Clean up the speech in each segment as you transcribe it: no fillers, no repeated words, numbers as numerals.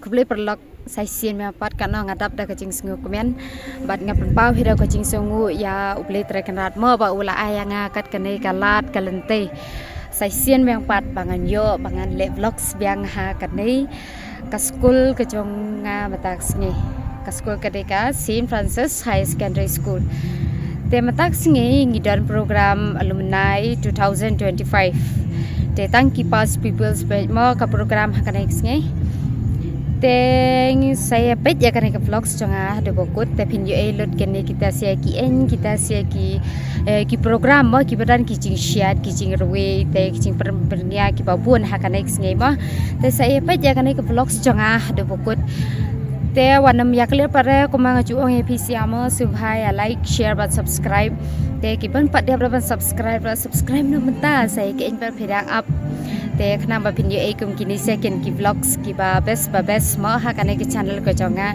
kuble perlok sai sien me pat kana ngadap da kacing sengu komen bat ngap pau hira kacing sengu ya uble trekenrat mo ba ula ayanga kat kane kalat kalente sai sien me pat bangan yo bangan le vlogs biang ha kane kaskul kejong nga matak sngi kaskul kadeka Saint Francis High Secondary School te matak sngi ngidan program alumni 2025 te tangki pas people's page mo ka program hakane sngi Teng saya pet ya karena ke vlogs jonga de bokut te pin yo elot kene kita sia ki en kita sia ki program mo ki badan ki jing syat ki jing rwe te ki jing pernia ki babun hakana x ngai mo te saya pet ya karena ke vlogs jonga de bokut te wanam ya clear pare ko mga juong APC amo subhai like share but subscribe te ki ban pat dia berapa subscribe no menta saya ki en per pedang up te khna ba pin yo ekum kini second ki vlogs ki ba best mo ha kane ki channel ko jonga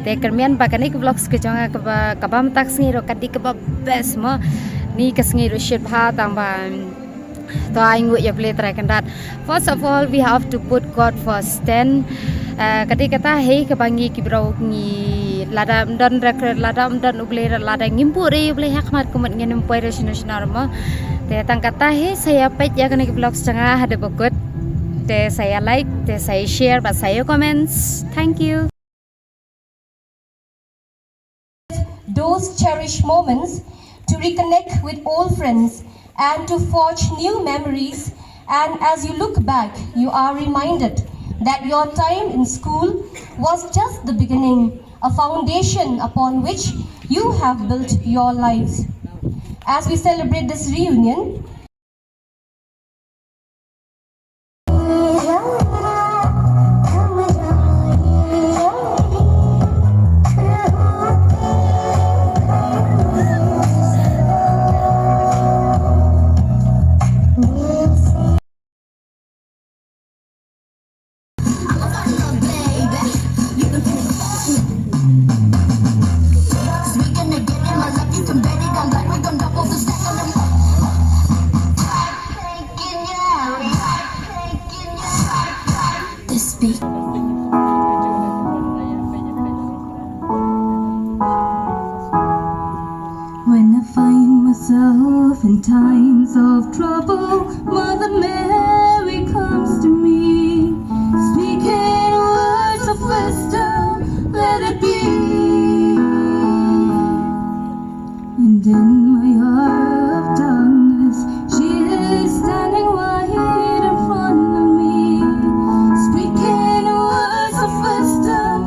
te kermian ba kane ki vlogs ko jonga ka ba matak sngi ro kadi ka ba best mo ni ka sngi ro shit bha tang ba to aingu ya play track and that first of all we have to put God first then kadi kata hey ka bangi ki bro ni lada dan uble lada ngimpuri uble hakmat kumat ngene poi national mo te tang kata he saya page ya kena vlogs tengah ada bokut te saya like te saya share but saya comments thank you those cherished moments to reconnect with old friends and to forge new memories, and as you look back you are reminded that your time in school was just the beginning, a foundation upon which you have built your lives. As we celebrate this reunion, when I find myself in times of trouble, Mother Mary comes to me, speaking words of wisdom, let it be. And in my hour of darkness, she is standing right in front of me, speaking words of wisdom.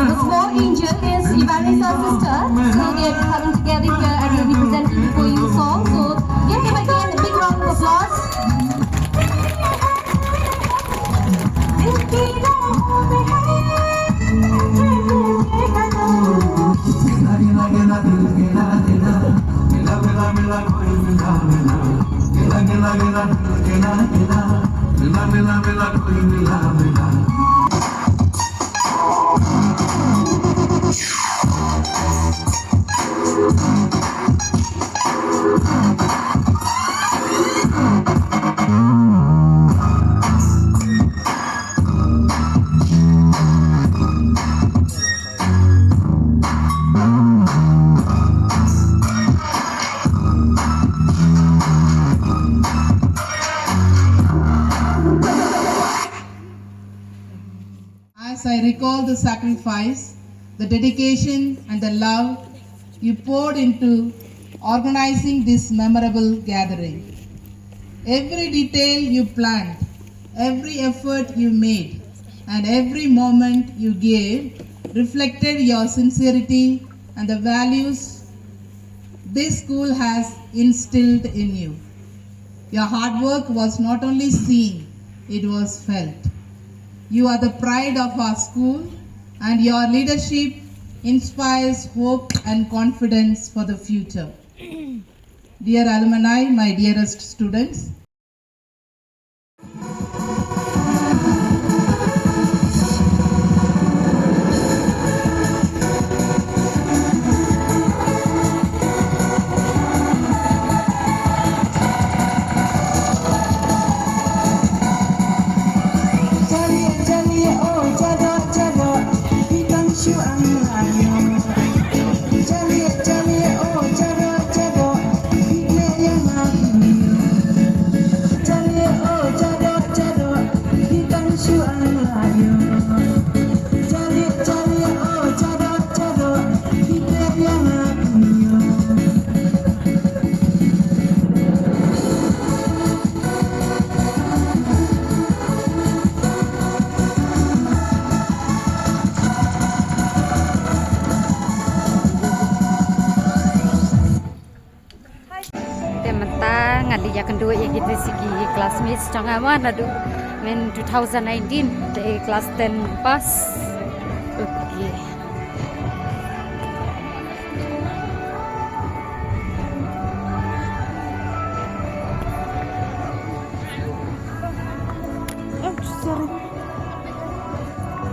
the small angel is Ivanisa's sister, so they are coming together here and will be presenting for you song. So give them again a big round of applause. As I recall the sacrifice, the dedication and the love you poured into organizing this memorable gathering. Every detail you planned, every effort you made, and every moment you gave reflected your sincerity and the values this school has instilled in you. Your hard work was not only seen, it was felt. You are the pride of our school, and your leadership inspires hope and confidence for the future. Dear alumni, my dearest students, kedua ya kita segi classmates jangan mana aduh men 2019 dari kelas 10 pas. Oke.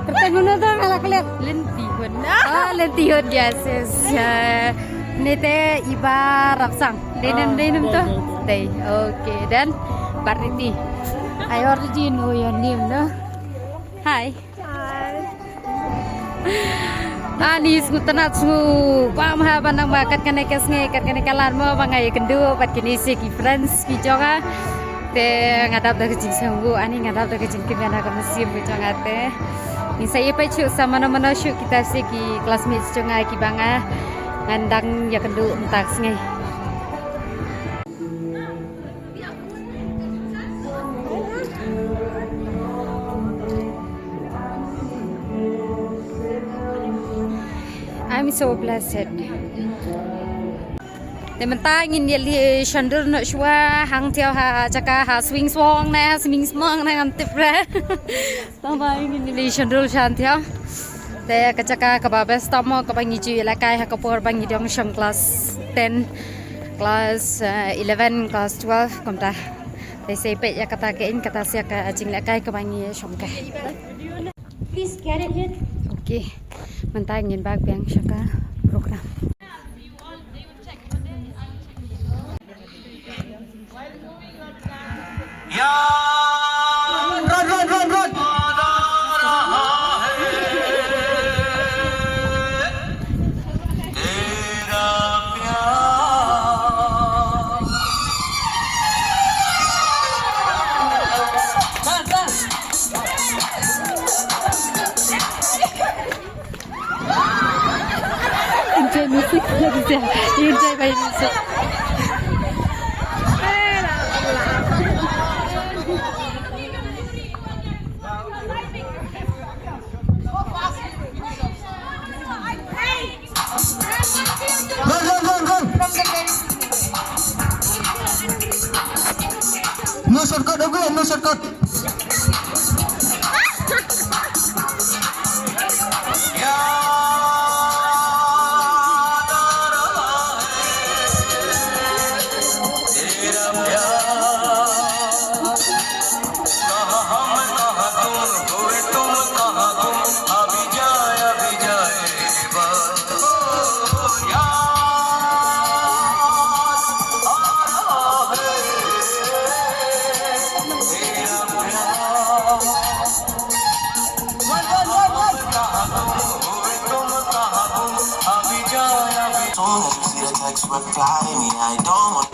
Pertengah tu kalau kalian lentihun. Lentihun yes. Nete iba rapsang. Denem tu. Day. Okay. Dan Bariti. I already know your name, no? Hi. Ani skutanat su pam ha banang bakat kane kesnge kat kane kalan mo bangai kendu pat kini se ki friends ki jonga te ngadap da kecing sanggu ani ngadap da kecing kimana ka musim ki jonga te ni saya pa chu sama mana shu kita se ki classmates jonga ki banga ngandang ya kendu entak snge. I'm so blessed. Teman-teman ingin lihat shandur nak shua hang tiao ha cakap ha swing swong na swing smong na ngantip re. Tama ingin lihat shandur shantiao. Te kacaka kababes tamo kabangi ju ilakai ha kapor bangi diong shang class 10, class 11, class 12 komta. Te sepet ya kata kein kata sia ka jing lakai kabangi shong ka. Please get it here. Okay. Mentang ingin bag yang syaka program. Ya, run. Enjoy music, enjoy by music. Run. No shortcut, okay, no shortcut. Reply me, I don't want.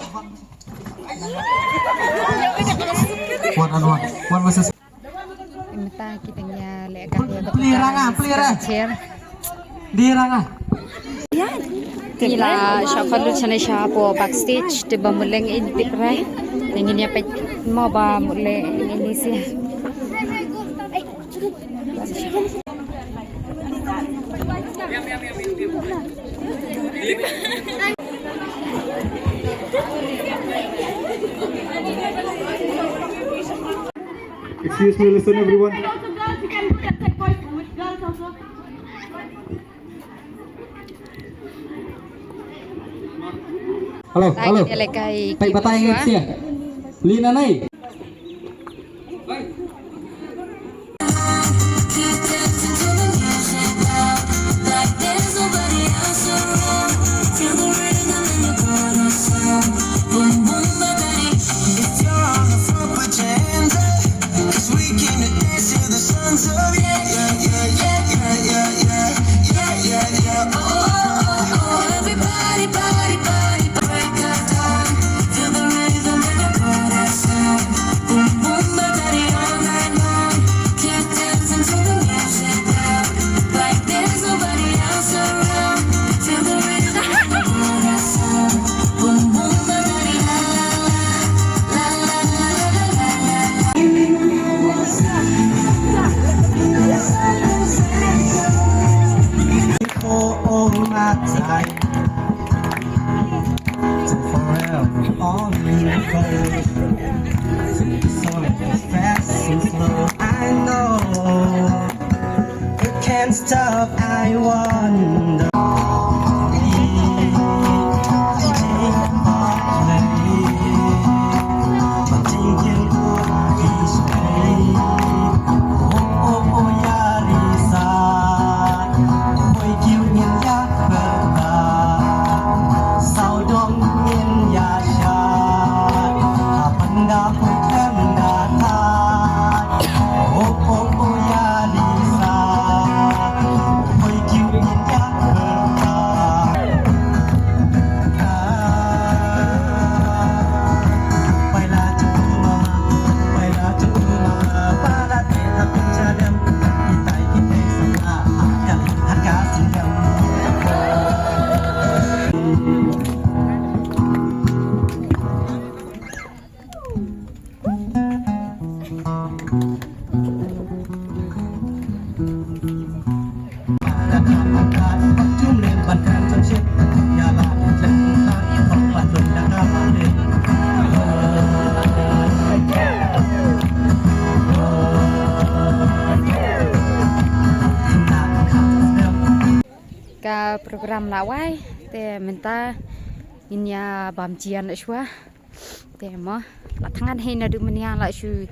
One versus. Minta kita nya lekan dia Pelirang. Dirang. Kila shuffle chane shapo backstage de bamuleng in tiprai. Ingin ya pet mau ba mule ini sih. Excuse me, listen everyone. Halo. Tay batay ngit siya. Lina nay. Everybody, party, break of dawn. Feel the rhythm in your body. stop, I wonder. Ka program lawai te minta inya bamjian shwa te mo la thangan he na du mania la shu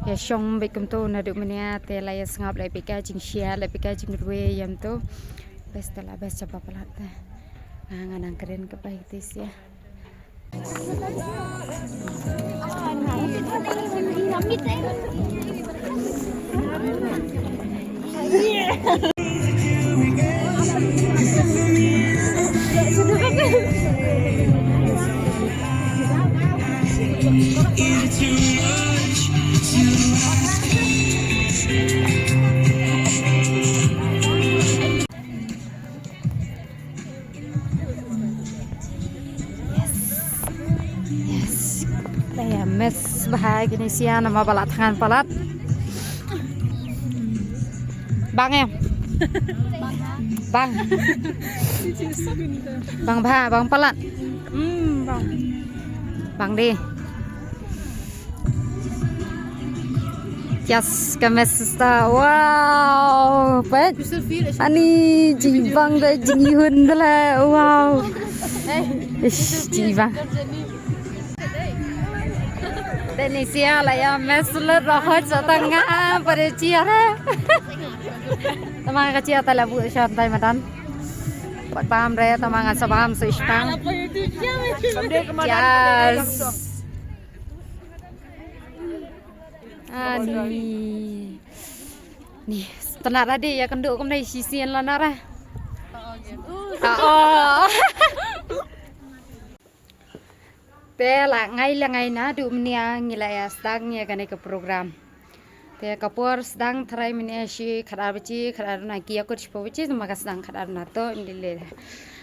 ya shong be kum to na du mania te la ya ngap lai pika jing shia lai pika jing ruwe yam to best la best chapa pala te nganang keren ke bai tis ya Saya mes bahagia ni sia nama balat tangan palat. Bang em. Bang. Bang bah, bang palat. Bang. Bang di. Yes, kamesta. Wow, pet. Ani jibang dah jingihun dah. Wow. Jibang. Denisia lah ya mesler rohot setengah pada ciara. Teman kecil tak labu syantai madan. Buat paham re teman ngan sabam seistang. Yes. Ani. Nih, tenar tadi ya kenduk kum nai sisian lah nara. Oh. Te la ngai na du mnia ngila ya stang ya kane ke program te kapor sedang trai mnia shi khadar bici khadar na kia ko chipo bici maka sedang khadar na to indile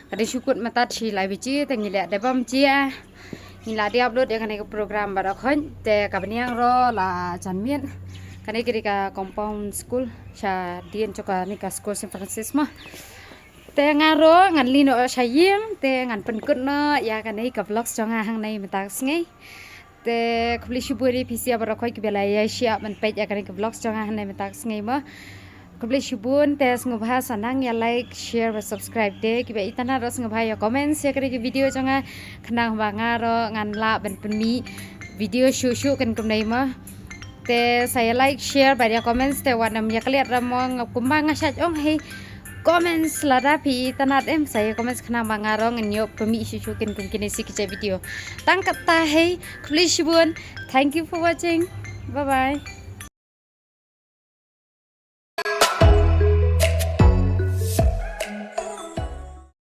kade syukut mata chi lai bici te ngila de bam chia ngila di upload ya kane ke program bara khon te kabniang ro la janmien kane kiri ka compound school sha dien choka ni ka school St Francis ma te ngaro ngan lino sayim te ngan penkut no ya kan ka vlogs jonga hang nai mata sngai te khli shuburi pisia bara khoi kibela ya shia man page ya kan ka vlogs jonga hang nai mata sngai ma khli shubun te sngu bha sanang ya like share dan subscribe de kiba itana ro sngu bha ya comment share kari video jonga khnang ba ngaro ngan la ben penmi video shu kan kum nai ma te saya like share ba ya comments te wanam ya kliat ramong kumbang ngasat ong hei comments lara pi tanat em saya comments kena mangarong nyo pemi isukin kini si kica video tangkap tahe please bun thank you for watching bye bye.